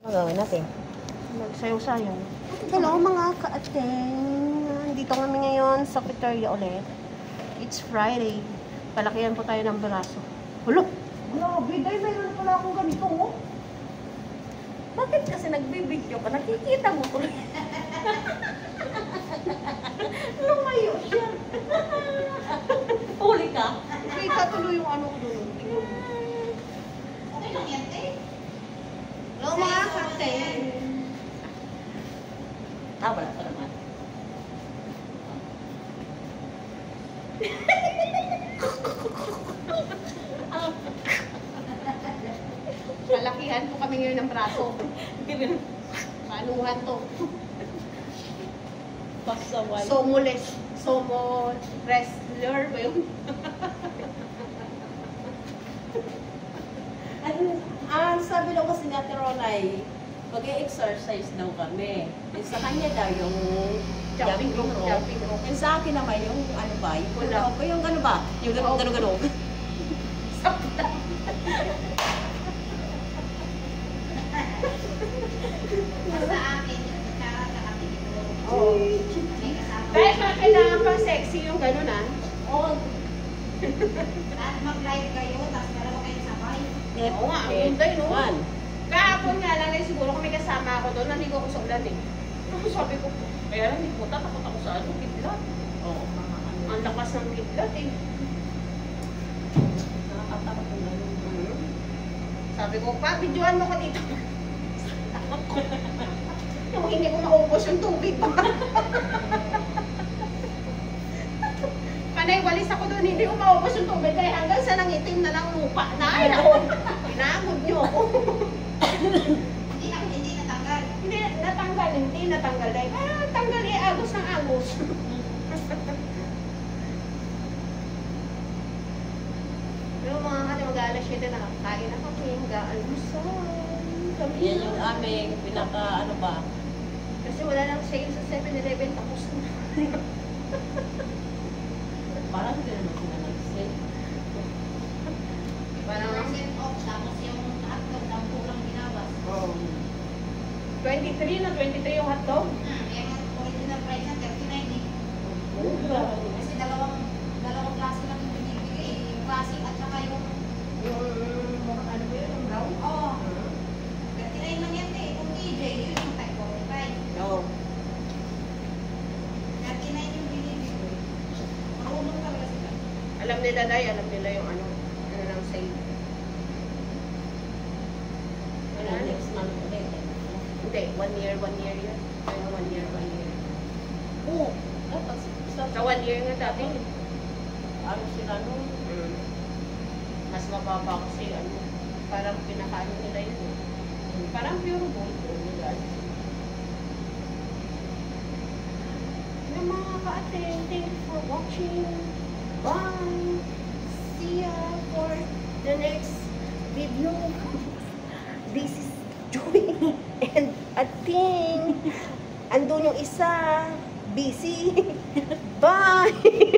Gawin natin. Nagsayaw-sayaw. Hello mga ka-ateng. Dito kami ngayon sa Piteria ulit. It's Friday. Palakihan po tayo ng braso. Hulo! Grabe, dahil mayroon pala akong ganito, oh. Bakit kasi nagbibidyo ka? Nakikita mo tuloy. Lumayo siya. Huli ka? Kita tuloy yung ano ko doon. Okay lang yan, eh. Hello mga ka-ateng. Wala pa naman. Palakihan po kami ngayon ng braso. Panuhan to. Pasaway. Somo wrestler ba yun? Sabi daw kasi ni Ate Ronay, mag-e-exercise daw kami. Sa kanya daw yung jumping rope. Yung sa akin naman yung ano ba? Yung gano'n ba? Yung gano'n. Sa akin, nagkara sa kami ito. Oo. May kasama. Kahit mga kailangan pang sexy yung gano'n ah. Oo. At mag-live kayo, tapos dalawa kayo sabay. Oo nga, ang ganda yun, no? Kahapon nga lang, siguro kung may kasama ako doon, naligo ako sa ulan eh. Sabi ko, kaya lang, hindi ko takot ako sa ano, kidlat. Oo. Ang lakas ng kidlat eh. Nakakatakot ng gano'n. Sabi ko, pa, videoan mo ko dito. Yung hindi ko maubos yung tubig pa. Panay, walis ako doon, hindi ko maubos yung tubig. Kaya hanggang sa nangitim na lang lupa na. Ay, ako, pinagod niyo ako. Hindi natanggal. Hindi natanggal dahil, tanggal eh, agos ng agos. Pero mga kanya, mag-aalas 7 na kakain na kami, mag-aalmusal. Yan yung aming pinaka ano ba? Kasi wala nang sale sa 7-Eleven, tapos na. Parang hindi naman sila nag-sale. Parang, 10% off, tapos yung hotdog ng kurang binawas. oh. 23 na 23 yung hotdog. Yung original price na 39 eh. Oh, Kasi dalawang klase lang yung binibigay. Yung classic at saka yung Ano ba yun, yung brown? Oo. 39 lang yan eh. Kung DJ, yun yung type 45. Oo. 39 yung binibigay. Marunong talaga sila. Alam nila yung ano ng sale. Wala, next month ulit. Hindi, 1 year yun. Ano 1 year. Oo. Dapat Sa 1 year nga dati. ano sila nun? Mas mababa kasi ano, parang pinakaano nila yun. Parang pure gold nila. Yung mga ka-ateng, thank you for watching. Bye! See ya for the next video. This is Joy and Ating. Andun yung isa, busy. Bye!